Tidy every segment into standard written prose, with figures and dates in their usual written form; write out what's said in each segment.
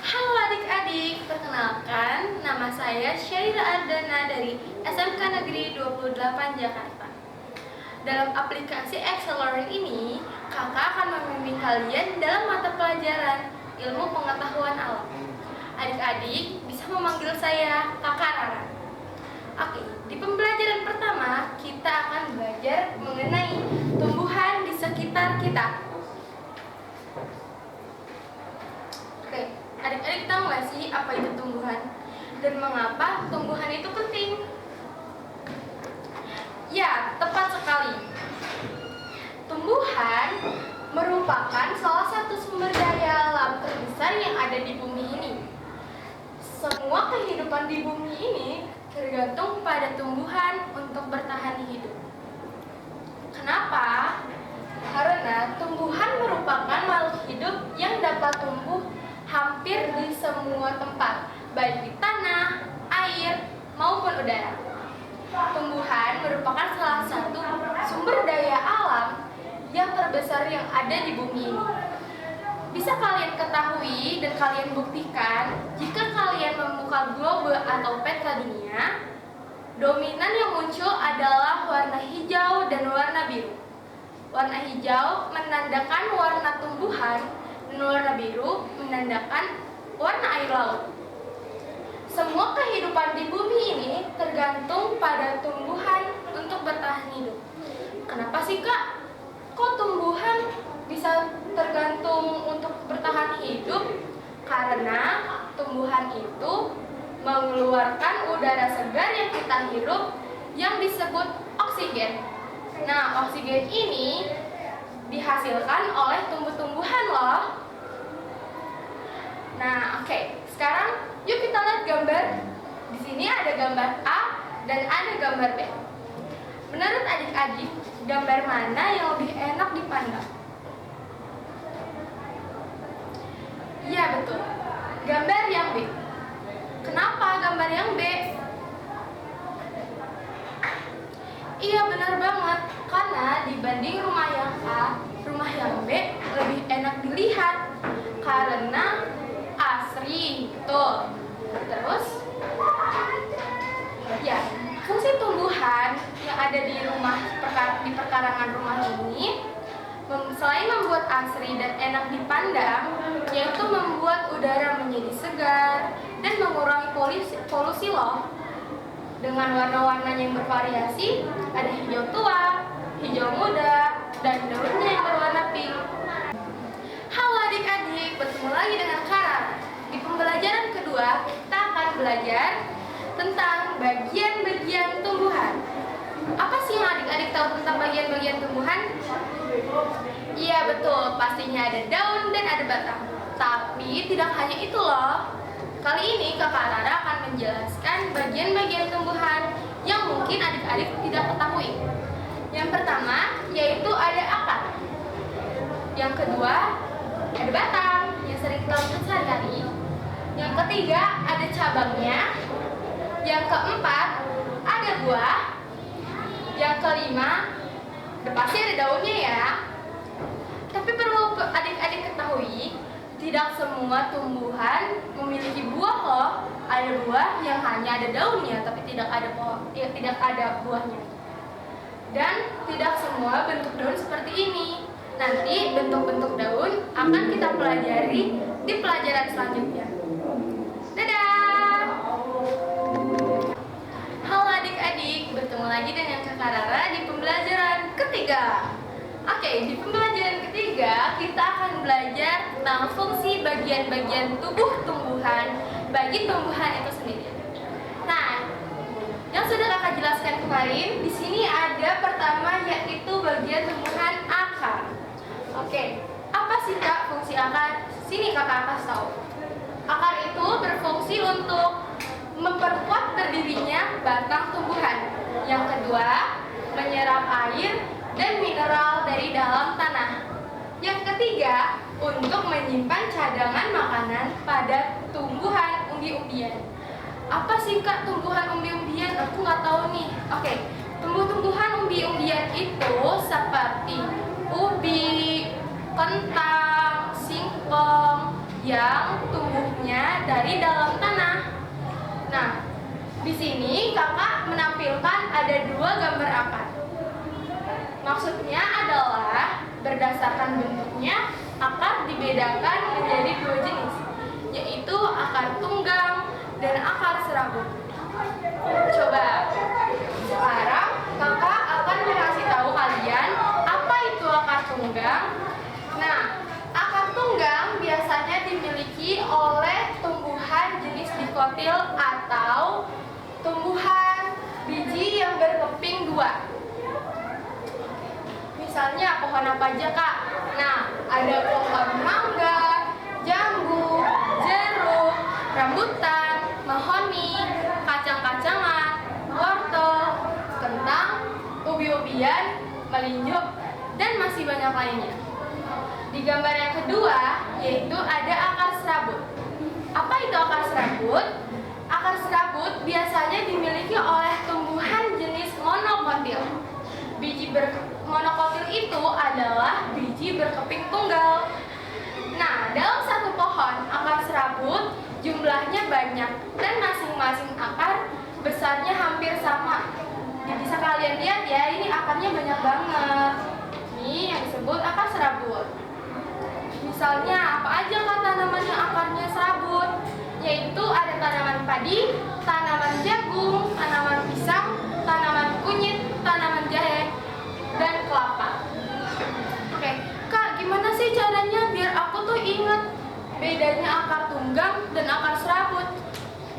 Halo adik-adik, perkenalkan nama saya Syaira Ardana dari SMK Negeri 28 Jakarta. Dalam aplikasi Excel Learning ini, kakak akan membimbing kalian dalam mata pelajaran ilmu pengetahuan alam. Adik-adik bisa memanggil saya Kakak Rara. Oke, di pembelajaran pertama kita akan belajar mengenai tumbuhan di sekitar kita. Oke, adik-adik tahu nggak sih apa itu tumbuhan dan mengapa tumbuhan itu penting? Ya, tepat sekali. Tumbuhan merupakan salah satu sumber daya alam terbesar yang ada di bumi ini. Semua kehidupan di bumi ini tergantung pada tumbuhan untuk bertahan hidup. Kenapa? Karena tumbuhan merupakan makhluk hidup yang dapat tumbuh hampir di semua tempat, baik di tanah, air, maupun udara. Tumbuhan merupakan salah satu sumber daya alam yang terbesar yang ada di bumi ini. Bisa kalian ketahui dan kalian buktikan jika kalian membuka globe atau peta dunia, dominan yang muncul adalah warna hijau dan warna biru. Warna hijau menandakan warna tumbuhan dan warna biru menandakan warna air laut. Semua kehidupan di bumi ini tergantung pada tumbuhan untuk bertahan hidup. Kenapa sih Kak? Kok tumbuhan bisa tergantung untuk bertahan hidup? Karena tumbuhan itu mengeluarkan udara segar yang kita hirup yang disebut oksigen. Nah, oksigen ini dihasilkan oleh tumbuh-tumbuhan loh. Nah, oke. Sekarang yuk kita lihat gambar. Di sini ada gambar A dan ada gambar B. Menurut adik-adik, gambar mana yang lebih enak dipandang? Iya, betul. Gambar yang B. Kenapa gambar yang B? Iya, benar banget. Karena dibanding rumah yang A, rumah yang B lebih enak dilihat. Karena asri, betul. Terus, ya, fungsi tumbuhan yang ada di perkarangan rumah ini selain membuat asri dan enak dipandang, yaitu membuat udara menjadi segar dan mengurangi polusi loh. Dengan warna-warnanya yang bervariasi, ada hijau tua, hijau muda, dan daunnya yang berwarna pink. Halo adik-adik, bertemu lagi dengan Kara. Di pembelajaran kedua, kita akan belajar tentang bagian-bagian tumbuhan. Apa sih yang adik-adik tahu tentang bagian-bagian tumbuhan? Iya betul, pastinya ada daun dan ada batang. Tapi tidak hanya itu loh. Kali ini Kakak Rara akan menjelaskan bagian-bagian tumbuhan yang mungkin adik-adik tidak ketahui. Yang pertama yaitu ada akar. Yang kedua ada batang yang sering kita lihat sehari-hari. Yang ketiga ada cabangnya. Yang keempat ada buah. Yang kelima pasti ada daunnya ya. Tapi perlu adik-adik ketahui, tidak semua tumbuhan memiliki buah loh. Ada buah yang hanya ada daunnya tapi tidak ada buahnya. Dan tidak semua bentuk daun seperti ini. Nanti bentuk-bentuk daun akan kita pelajari di pelajaran selanjutnya. Dadah! Halo adik-adik, bertemu lagi dengan Kakak Rara di pembelajaran ketiga. Oke, di pembelajaran ketiga kita akan belajar tentang fungsi bagian-bagian tubuh tumbuhan bagi tumbuhan itu sendiri. Nah, yang sudah Kakak jelaskan kemarin, di sini ada pertama yaitu bagian tumbuhan akar. Oke, apa sih Kak fungsi akar? Sini Kakak kasih tahu. Akar itu berfungsi untuk memperkuat berdirinya batang tumbuhan. Yang kedua, menyerap air dan mineral dari dalam tanah. Yang ketiga, untuk menyimpan cadangan makanan pada tumbuhan umbi-umbian. Apa sih Kak tumbuhan umbi-umbian? Aku nggak tahu nih. Oke, tumbuh-tumbuhan umbi-umbian itu seperti ubi, kentang, singkong yang tumbuhnya keluar dari dalam tanah. Nah, di sini kakak menampilkan ada 2 gambar akar. Maksudnya adalah berdasarkan bentuknya, akar dibedakan menjadi 2 jenis, yaitu akar tunggang dan akar serabut. Coba, sekarang kakak akan mengasih tahu kalian apa itu akar tunggang. Nah, akar tunggang biasanya dimiliki oleh tumbuhan jenis dikotil atau tumbuhan biji yang berkeping 2. Misalnya pohon apa aja kak? Nah, ada pohon mangga, jambu, jeruk, rambutan, mahoni, kacang-kacangan, wortel, kentang, ubi-ubian, melinjo, dan masih banyak lainnya. Di gambar yang kedua, yaitu ada akar serabut. Apa itu akar serabut? Akar serabut biasanya dimiliki oleh tumbuhan jenis monokotil. Monokotil itu adalah biji berkeping tunggal. Nah, dalam satu pohon akar serabut jumlahnya banyak dan masing-masing akar besarnya hampir sama. Jadi bisa kalian lihat ya, ini akarnya banyak banget. Ini yang disebut akar serabut. Misalnya apa aja kak tanaman yang akarnya serabut? Yaitu ada tanaman padi, tanaman jagung, tanaman pisang, tanaman kunyit, tanaman jahe, dan kelapa. Oke, kak gimana sih caranya biar aku tuh ingat bedanya akar tunggang dan akar serabut?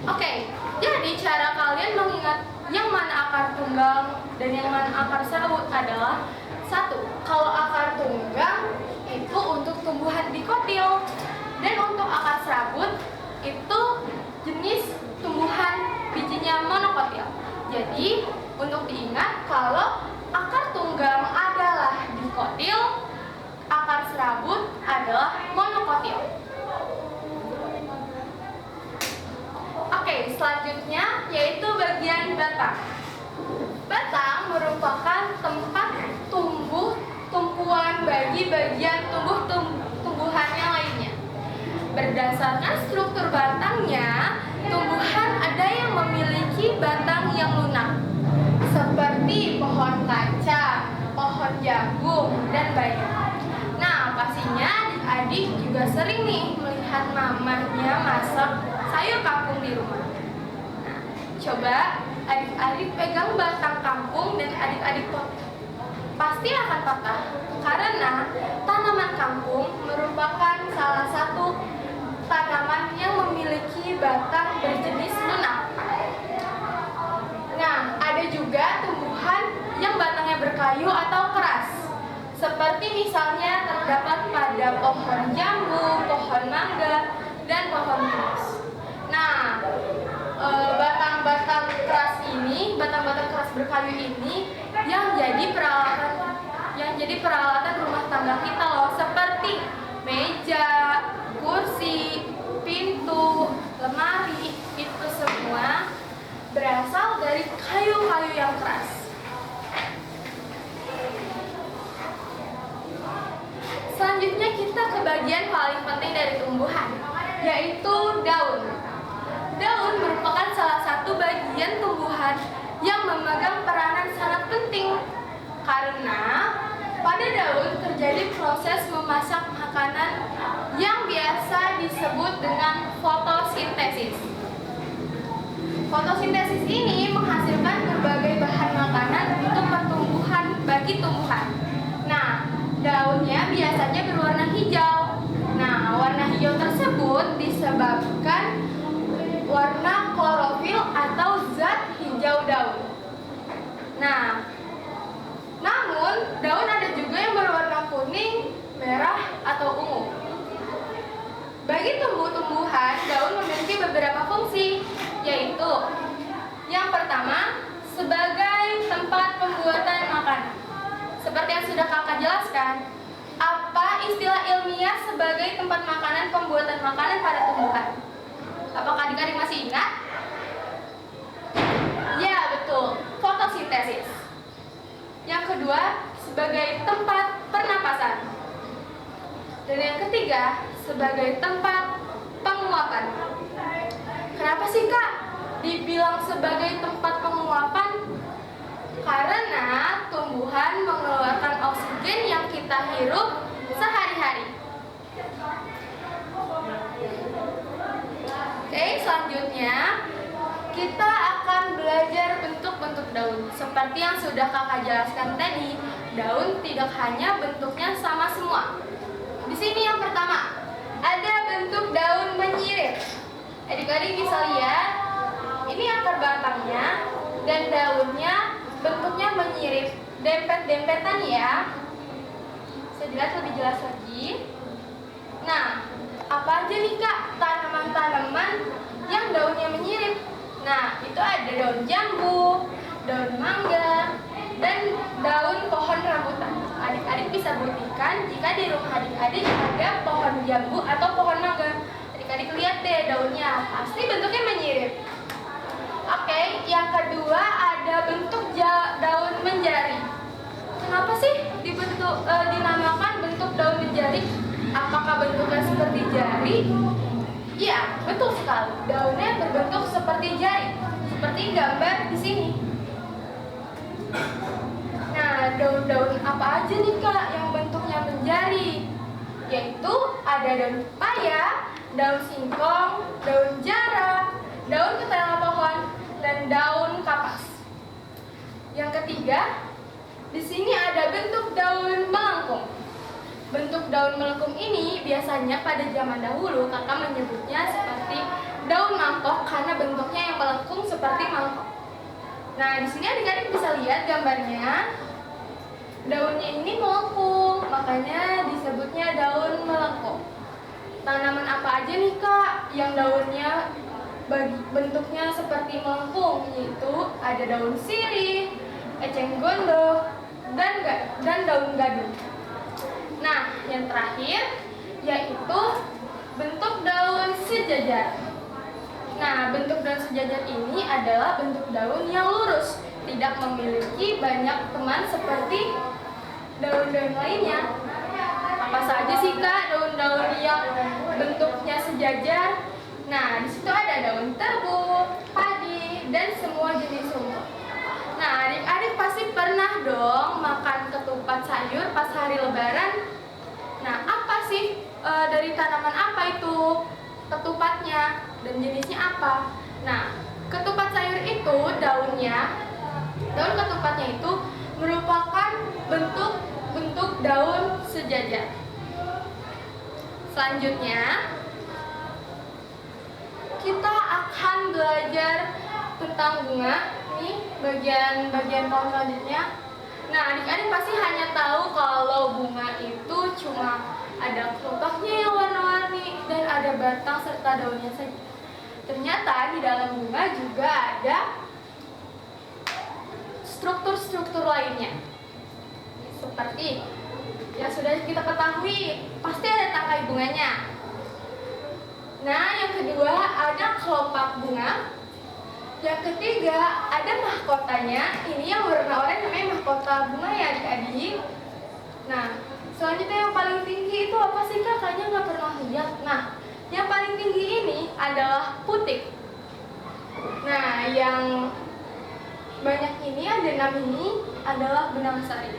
Oke, jadi cara kalian mengingat yang mana akar tunggang dan yang mana akar serabut adalah: 1. Kalau akar tunggang itu untuk tumbuhan dikotil, dan untuk akar serabut itu jenis tumbuhan bijinya monokotil. Jadi untuk diingat, kalau akar tunggang adalah dikotil, akar serabut adalah monokotil. Oke, selanjutnya yaitu bagian batang. Batang merupakan tempat tumbuh tumpuan bagi bagian tumbuhan yang lainnya. Berdasarkan struktur batangnya, tumbuhan ada yang memiliki batang yang lunak, seperti pohon kacang, pohon jagung, dan bayam. Nah, pastinya adik-adik juga sering nih melihat mamahnya masak sayur kangkung di rumah. Nah, coba adik-adik pegang batang kangkung dan adik-adik potong. Pasti akan patah, karena tanaman kangkung merupakan salah satu tanaman yang memiliki batang berjenis lunak. Nah, ada juga tumbuhan yang batangnya berkayu atau keras, seperti misalnya terdapat pada pohon jambu, pohon mangga, dan pohon pinus. Nah, batang-batang keras ini, batang-batang keras berkayu ini yang jadi peralatan rumah tangga kita loh, seperti meja, kursi, pintu, lemari, itu semua berasal dari kayu-kayu yang keras. Selanjutnya kita ke bagian paling penting dari tumbuhan, yaitu daun. Daun merupakan salah satu bagian tumbuhan yang memegang peranan sangat penting, karena pada daun terjadi proses memasak makanan yang biasa disebut dengan fotosintesis. Fotosintesis ini menghasilkan berbagai bahan makanan untuk pertumbuhan bagi tumbuhan. Nah, daunnya biasanya berwarna hijau. Nah, warna hijau tersebut disebabkan warna klorofil atau zat hijau daun. Nah, namun daun ada juga yang berwarna kuning, merah, atau ungu. Bagi tumbuh-tumbuhan, daun memiliki beberapa fungsi, yaitu yang pertama, sebagai tempat pembuatan makanan. Seperti yang sudah kakak jelaskan, apa istilah ilmiah sebagai tempat pembuatan makanan pada tumbuhan? Apakah adik-adik masih ingat? Ya, betul, fotosintesis. Yang kedua, sebagai tempat pernapasan. Dan yang ketiga, sebagai tempat penguapan. dibilang sebagai tempat penguapan? Karena tumbuhan mengeluarkan oksigen yang kita hirup sehari-hari. Oke, selanjutnya kita akan belajar bentuk-bentuk daun. Seperti yang sudah kakak jelaskan tadi, daun tidak hanya bentuknya sama semua. Di sini yang pertama, ada bentuk daun menyirip. Adik-adik bisa lihat, ini akar batangnya dan daunnya bentuknya menyirip, dempet-dempetan ya. Saya lihat lebih jelas lagi. Nah, apa aja nih kak tanaman-tanaman yang daunnya menyirip? Nah, itu ada daun jambu, daun mangga, dan daun pohon rambutan. Adik-adik bisa buktikan jika di rumah adik-adik ada pohon jambu atau pohon mangga. Adik-adik lihat deh daunnya, pasti bentuknya menyirip. Oke, yang kedua ada bentuk daun menjari. Kenapa sih dinamakan bentuk daun menjari? Apakah bentuknya seperti jari? Iya, betul sekali. Daunnya berbentuk seperti jari, seperti gambar di sini. Nah, daun-daun apa aja nih kak yang bentuknya menjari? Yaitu ada daun pepaya, daun singkong, daun jara, daun ketela pohon, dan daun kapas. Yang ketiga, di sini ada bentuk daun melengkung. Bentuk daun melengkung ini biasanya pada zaman dahulu kakak menyebutnya seperti daun mangkok karena bentuknya yang melengkung seperti mangkok. Nah, di sini adik-adik bisa lihat gambarnya. Daunnya ini melengkung, makanya disebutnya daun melengkung. Tanaman apa aja nih kak yang daunnya bentuknya seperti melengkung? Yaitu ada daun sirih, eceng gondok, dan daun gadung. Nah, yang terakhir yaitu bentuk daun sejajar. Nah, bentuk daun sejajar ini adalah bentuk daun yang lurus, tidak memiliki banyak teman seperti daun-daun lainnya. Apa saja sih kak daun-daun yang bentuknya sejajar? Nah, di situ ada daun tebu, padi, dan semua jenis rumput. Nah, adik-adik pasti pernah dong makan ketupat sayur pas hari Lebaran. Nah, apa sih dari tanaman apa itu ketupatnya dan jenisnya apa? Nah, ketupat sayur itu daun ketupatnya itu merupakan bentuk daun sejajar. Selanjutnya, kita akan belajar tentang bunga. Ini bagian tahun selanjutnya. Nah, adik-adik pasti hanya tahu kalau bunga itu cuma ada kelopaknya yang warna-warni dan ada batang serta daunnya saja. Ternyata di dalam bunga juga ada struktur-struktur lainnya. Seperti yang sudah kita ketahui, pasti ada tangkai bunganya. Nah, yang kedua ada kelopak bunga. Yang ketiga, ada mahkotanya. Ini yang warna oranye namanya mahkota bunga ya adik-adik. Nah, selanjutnya yang paling tinggi itu apa sih kak? Kayaknya nggak pernah lihat. Nah, yang paling tinggi ini adalah putik. Nah, yang banyak ini ada 6 ini adalah benang sari.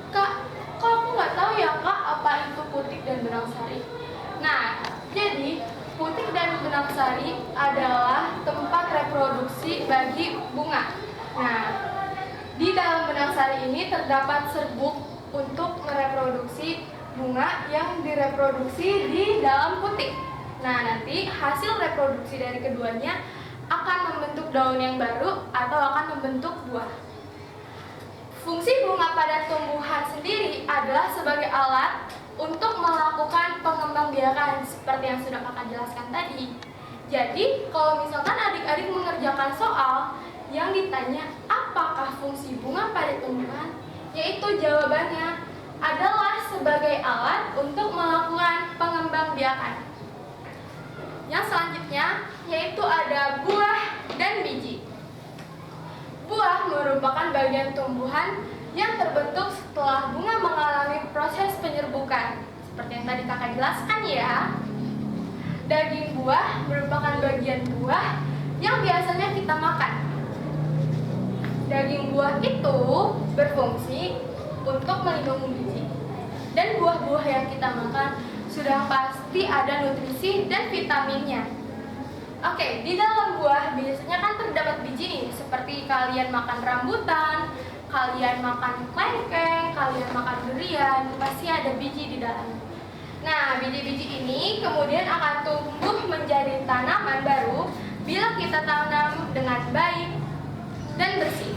Kak aku nggak tahu ya kak apa itu putik dan benang sari. Nah, jadi putik dan benang sari adalah tempat reproduksi bagi bunga. Nah, di dalam benang sari ini terdapat serbuk untuk mereproduksi bunga yang direproduksi di dalam putik. Nah, nanti hasil reproduksi dari keduanya akan membentuk daun yang baru atau akan membentuk buah. Fungsi bunga pada tumbuhan sendiri adalah sebagai alat untuk melakukan pengembangbiakan seperti yang sudah kakak jelaskan tadi. Jadi, kalau misalkan adik-adik mengerjakan soal yang ditanya apakah fungsi bunga pada tumbuhan, yaitu jawabannya adalah sebagai alat untuk melakukan pengembangbiakan. Yang selanjutnya yaitu ada buah dan biji. Buah merupakan bagian tumbuhan yang terbentuk setelah bunga mengalami proses penyerbukan. Seperti yang tadi kakak jelaskan ya. Daging buah merupakan bagian buah yang biasanya kita makan. Daging buah itu berfungsi untuk melindungi biji. Dan buah-buah yang kita makan sudah pasti ada nutrisi dan vitaminnya. Oke, di dalam buah biasanya kan terdapat biji nih, seperti kalian makan rambutan, kalian makan kelengkeng, kalian makan durian, pasti ada biji di dalamnya. Nah, biji-biji ini kemudian akan tumbuh menjadi tanaman baru bila kita tanam dengan baik dan bersih.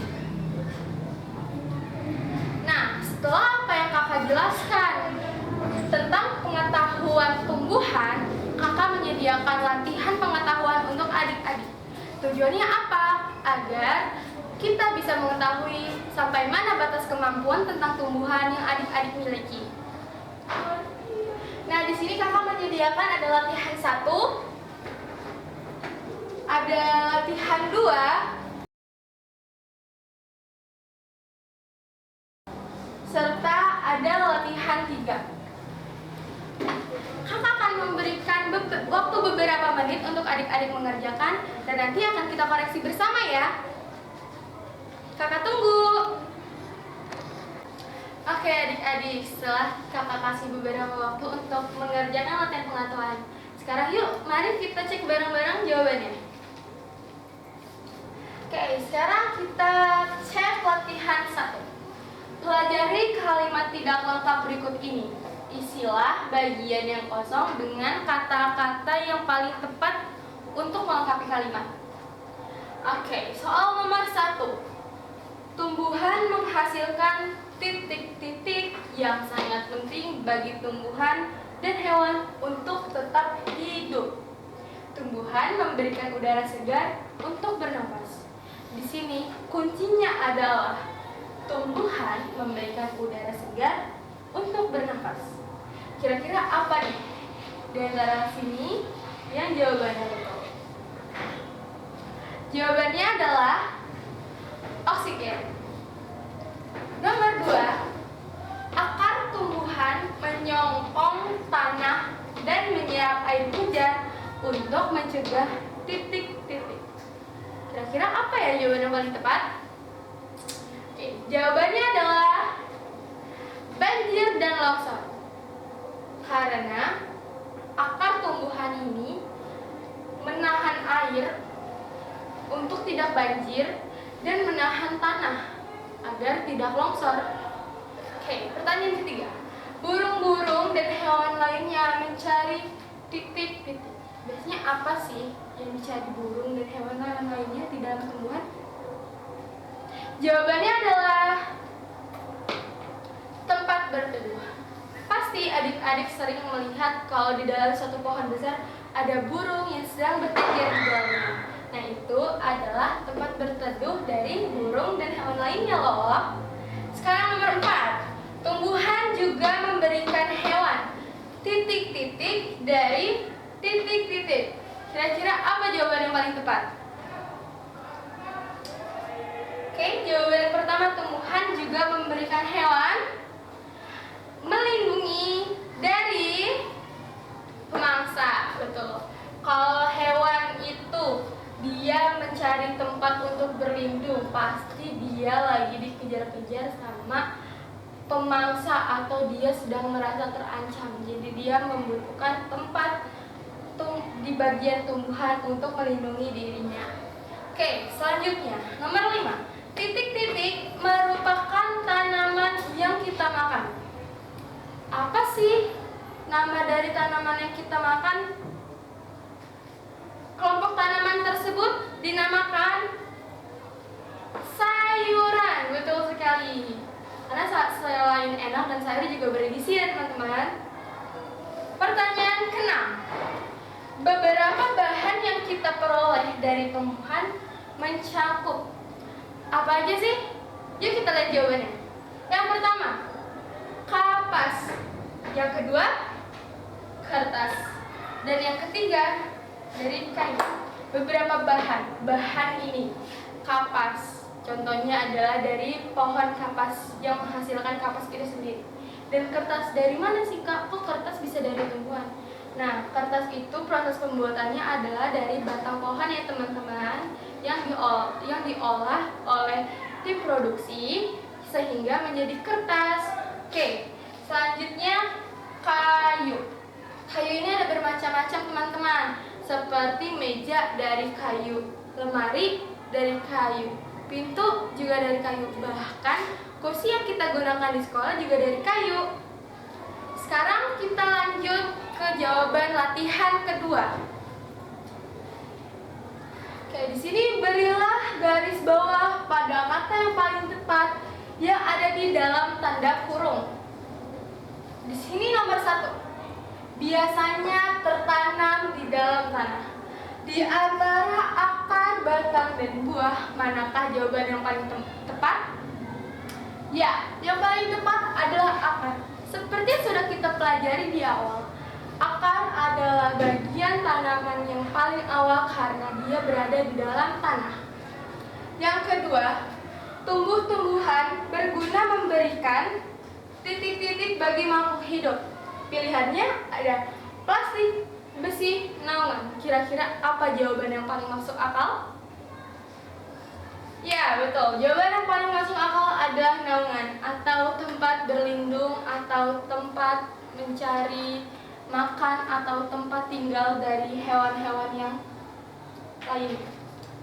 Nah, setelah apa yang kakak jelaskan tentang pengetahuan tumbuhan, kakak menyediakan latihan pengetahuan untuk adik-adik. Tujuannya apa? Agar kita bisa mengetahui sampai mana batas kemampuan tentang tumbuhan yang adik-adik miliki. Nah, di sini kakak menyediakan ada latihan 1, ada latihan 2, serta ada latihan 3. Kakak akan memberikan waktu beberapa menit untuk adik-adik mengerjakan dan nanti akan kita koreksi bersama ya. Kakak tunggu. Oke adik-adik, setelah kakak kasih beberapa waktu untuk mengerjakan latihan pengetahuan, sekarang yuk mari kita cek bareng-bareng jawabannya. Oke, sekarang kita cek latihan 1. Pelajari kalimat tidak lengkap berikut ini. Isilah bagian yang kosong dengan kata-kata yang paling tepat untuk melengkapi kalimat. Oke, soal nomor 1. Tumbuhan menghasilkan titik-titik yang sangat penting bagi tumbuhan dan hewan untuk tetap hidup. Tumbuhan memberikan udara segar untuk bernapas. Di sini kuncinya adalah tumbuhan memberikan udara segar untuk bernapas. Kira-kira apa nih di antara sini yang jawabannya betul? Jawabannya adalah oksigen. Nomor 2, akar tumbuhan menyongsong tanah dan menyerap air hujan untuk mencegah titik-titik. Kira-kira apa ya jawaban yang paling tepat? Oke, jawabannya adalah banjir dan longsor. Karena akar tumbuhan ini menahan air untuk tidak banjir dan menahan tanah agar tidak longsor. Oke, pertanyaan ketiga. Burung-burung dan hewan lainnya mencari titik-titik. Biasanya apa sih yang dicari burung dan hewan lainnya di dalam tumbuhan? Jawabannya adalah tempat berteduh. Pasti adik-adik sering melihat kalau di dalam suatu pohon besar ada burung yang sedang bertengger di dalamnya. Nah, itu adalah tempat berteduh dari burung dan hewan lainnya loh. Sekarang nomor 4. Tumbuhan juga memberikan hewan titik-titik dari titik-titik. Kira-kira apa jawaban yang paling tepat? Oke, jawaban yang pertama, tumbuhan juga memberikan hewan melindungi dari pemangsa. Betul. Kalau hewan itu dia mencari tempat untuk berlindung, pasti dia lagi dikejar-kejar sama pemangsa atau dia sedang merasa terancam. Jadi dia membutuhkan tempat di bagian tumbuhan untuk melindungi dirinya. Oke, selanjutnya nomor 5. Titik-titik merupakan tanaman yang kita makan. Apa sih nama dari tanaman yang kita makan? Kelompok tanaman tersebut dinamakan sayuran. Betul sekali. Karena selain enak dan sayur juga bergizi ya teman-teman. Pertanyaan ke-6. Beberapa bahan yang kita peroleh dari tumbuhan mencakup apa aja sih? Yuk kita lihat jawabannya. Yang pertama, kapas. Yang kedua, kertas. Dan yang ketiga, dari kayu. Beberapa bahan ini kapas, contohnya adalah dari pohon kapas yang menghasilkan kapas itu sendiri. Dan kertas dari mana sih kak? Kok kertas bisa dari tumbuhan? Nah, kertas itu proses pembuatannya adalah dari batang pohon ya teman-teman, yang diolah oleh tim produksi sehingga menjadi kertas. Oke, selanjutnya kayu. Kayu ini ada bermacam-macam teman-teman, seperti meja dari kayu, lemari dari kayu, pintu juga dari kayu, bahkan kursi yang kita gunakan di sekolah juga dari kayu. Sekarang kita lanjut ke jawaban latihan kedua. Oke, di sini berilah garis bawah pada kata yang paling tepat yang ada di dalam tanda kurung. Di sini nomor 1. Biasanya tertanam di dalam tanah. Di antara akar, batang, dan buah, manakah jawaban yang paling tepat? Ya, yang paling tepat adalah akar. Seperti yang sudah kita pelajari di awal, akar adalah bagian tanaman yang paling awal karena dia berada di dalam tanah. Yang kedua, tumbuh-tumbuhan berguna memberikan titik-titik bagi makhluk hidup. Pilihannya ada plastik, besi, naungan. Kira-kira apa jawaban yang paling masuk akal? Ya, betul. Jawaban yang paling masuk akal adalah naungan atau tempat berlindung atau tempat mencari makan atau tempat tinggal dari hewan-hewan yang lain.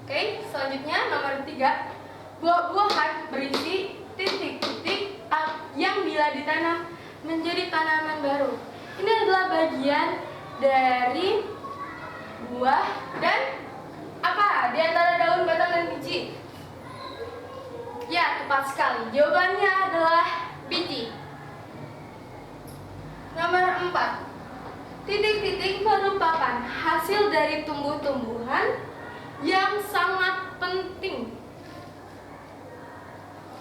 Oke, selanjutnya nomor 3. Buah-buahan berisi titik-titik yang bila ditanam menjadi tanaman baru. Ini adalah bagian dari buah dan apa? Di antara daun, batang, dan biji. Ya, tepat sekali. Jawabannya adalah biji. Nomor 4. Titik-titik merupakan hasil dari tumbuh-tumbuhan yang sangat penting.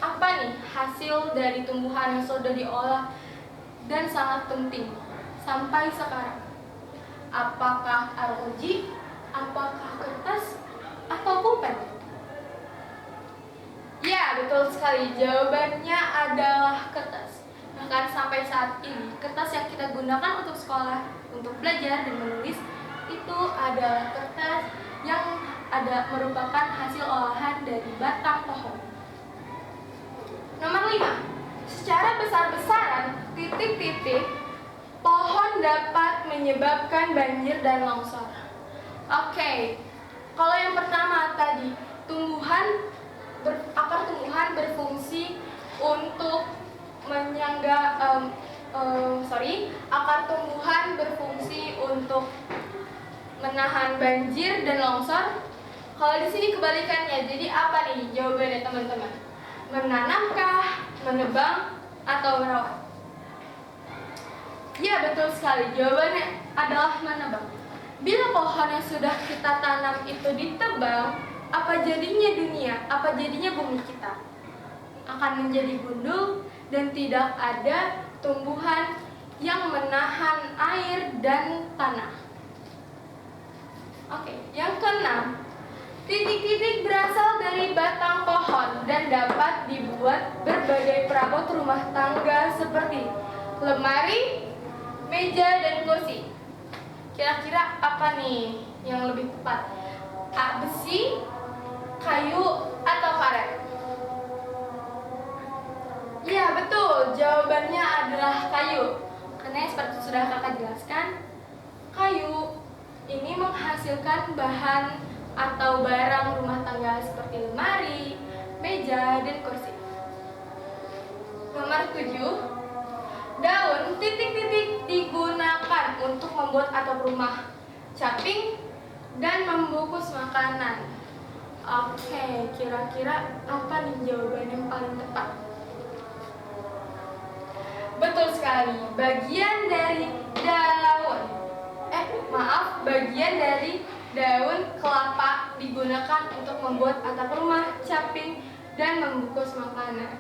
Apa nih hasil dari tumbuhan yang sudah diolah dan sangat penting sampai sekarang? Apakah arloji, apakah kertas, atau pulpen? Ya, betul sekali. Jawabannya adalah kertas. Bahkan sampai saat ini, kertas yang kita gunakan untuk sekolah, untuk belajar dan menulis, itu adalah kertas yang merupakan hasil olahan dari batang pohon. Nomor 5. Secara besar-besaran, titik-titik pohon dapat menyebabkan banjir dan longsor. Oke, kalau yang pertama tadi, akar tumbuhan berfungsi untuk akar tumbuhan berfungsi untuk menahan banjir dan longsor. Kalau di sini kebalikannya, jadi apa nih jawabannya teman-teman? Menanamkah, menebang, atau merawat? Ya, betul sekali. Jawabannya adalah menebang. Bila pohon yang sudah kita tanam itu ditebang, apa jadinya dunia? Apa jadinya bumi kita? Akan menjadi gundul dan tidak ada tumbuhan yang menahan air dan tanah. Oke, yang keenam. Titik-titik berasal dari batang pohon dan dapat dibuat berbagai perabot rumah tangga seperti lemari, meja, dan kursi. Kira-kira apa nih yang lebih tepat? Besi, kayu, atau karet? Ya, betul. Jawabannya adalah kayu. Karena seperti sudah kakak jelaskan, kayu ini menghasilkan bahan atau barang rumah tangga seperti lemari, meja, dan kursi. Nomor 7. Daun titik-titik digunakan untuk membuat atap rumah, caping, dan membungkus makanan. Oke, kira-kira apa nih jawaban yang paling tepat? Betul sekali, bagian dari daun kelapa digunakan untuk membuat atap rumah, caping, dan membungkus makanan.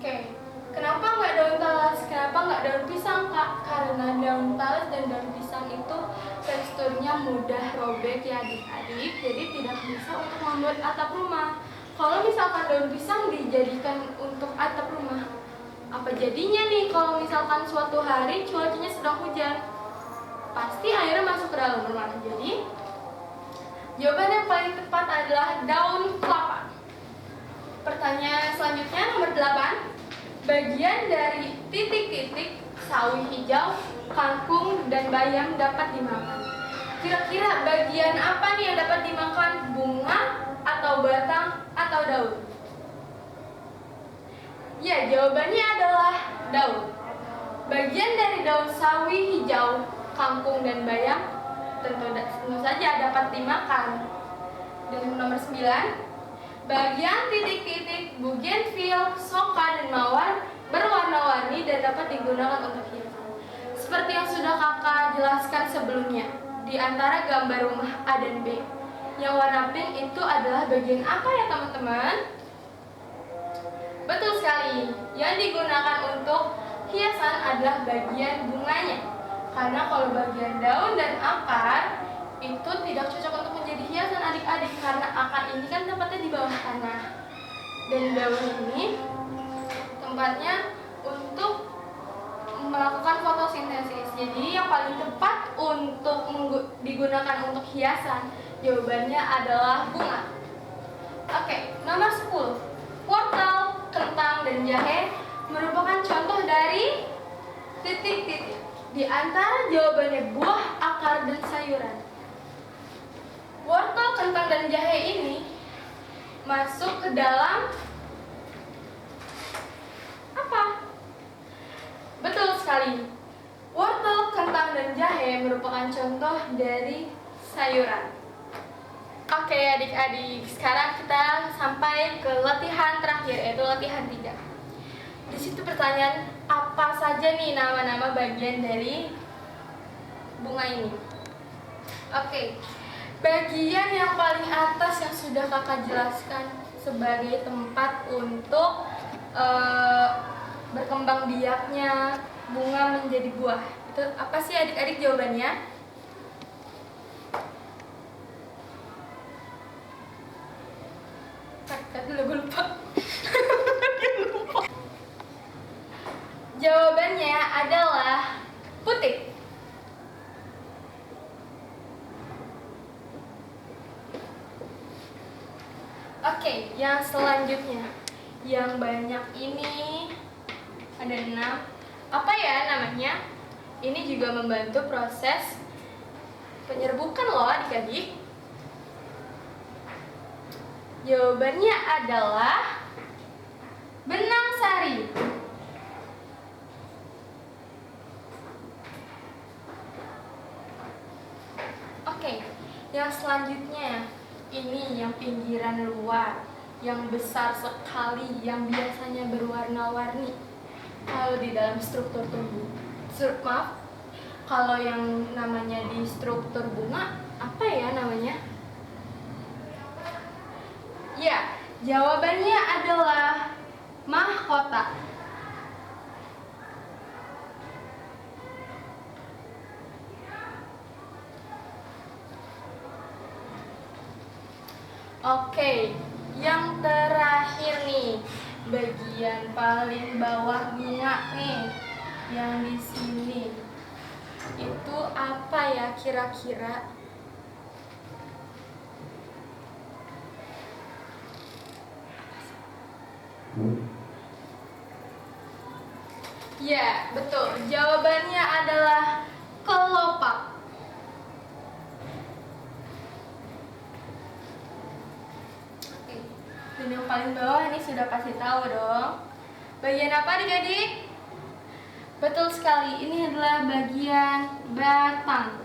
Oke, kenapa nggak daun talas? Kenapa nggak daun pisang, Kak? Karena daun talas dan daun pisang itu teksturnya mudah robek ya adik-adik, jadi tidak bisa untuk membuat atap rumah. Kalau misalkan daun pisang dijadikan untuk atap rumah, apa jadinya nih kalau misalkan suatu hari cuacanya sedang hujan? pasti airnya masuk ke dalam rumah. Jadi jawaban yang paling tepat adalah daun kelapa. Pertanyaan selanjutnya nomor 8. Bagian dari titik-titik sawi hijau, kangkung, dan bayam dapat dimakan. Kira-kira bagian apa nih yang dapat dimakan? Bunga, atau batang, atau daun? Ya, jawabannya adalah daun. Bagian dari daun sawi hijau, kangkung, dan bayam tentu saja dapat dimakan. Dan nomor 9. Bagian titik-titik bougainville, soka, dan mawar berwarna-warni dan dapat digunakan untuk hiasan. Seperti yang sudah kakak jelaskan sebelumnya, di antara gambar rumah A dan B, yang warna pink itu adalah bagian apa ya teman-teman? Betul sekali, yang digunakan untuk hiasan adalah bagian bunganya. Karena kalau bagian daun dan akar itu tidak cocok untuk menjadi hiasan adik-adik, karena akar ini kan tempatnya di bawah tanah dan daun ini tempatnya untuk melakukan fotosintesis. Jadi yang paling tepat untuk digunakan untuk hiasan jawabannya adalah bunga. Oke, nomor 10. Wortel, kentang, dan jahe merupakan contoh dari titik-titik. Di antara jawabannya buah, akar, dan sayuran. Wortel, kentang, dan jahe ini masuk ke dalam apa? Betul sekali. Wortel, kentang, dan jahe merupakan contoh dari sayuran. Oke adik-adik, sekarang kita sampai ke latihan terakhir, yaitu latihan 3. Di situ pertanyaan, apa saja nih nama-nama bagian dari bunga ini? Oke. Bagian yang paling atas yang sudah kakak jelaskan sebagai tempat untuk berkembang biaknya bunga menjadi buah. Itu apa sih adik-adik jawabannya? Gue lupa. Jawabannya adalah putih. Oke, yang selanjutnya, yang banyak ini ada 6. Apa ya namanya? Ini juga membantu proses penyerbukan loh adik-adik. Jawabannya adalah benang sari. Oke, yang selanjutnya ini yang pinggiran luar, yang besar sekali, yang biasanya berwarna-warni. Kalau di dalam struktur tumbuh, kalau yang namanya di struktur bunga, apa ya namanya? Ya, jawabannya adalah mahkota. Oke, yang terakhir nih, bagian paling bawah bunga nih, yang di sini. Itu apa ya kira-kira? Ya, betul. Jawabannya adalah kelopak. Oke. Dan yang paling bawah ini sudah pasti tahu dong. Bagian apa adik-adik? Betul sekali, ini adalah bagian batang.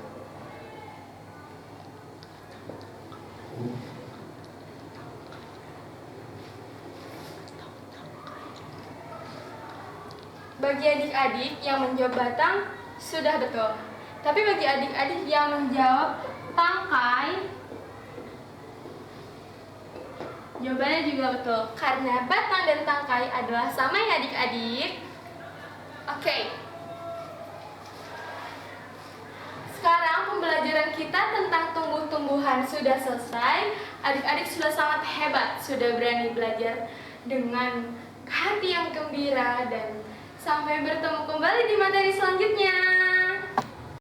Bagi adik-adik yang menjawab batang, sudah betul. Tapi bagi adik-adik yang menjawab tangkai, jawabannya juga betul. Karena batang dan tangkai adalah sama ya adik-adik. Oke. Sekarang pembelajaran kita tentang tumbuh-tumbuhan sudah selesai. Adik-adik sudah sangat hebat, sudah berani belajar dengan hati yang gembira, dan sampai bertemu kembali di materi selanjutnya.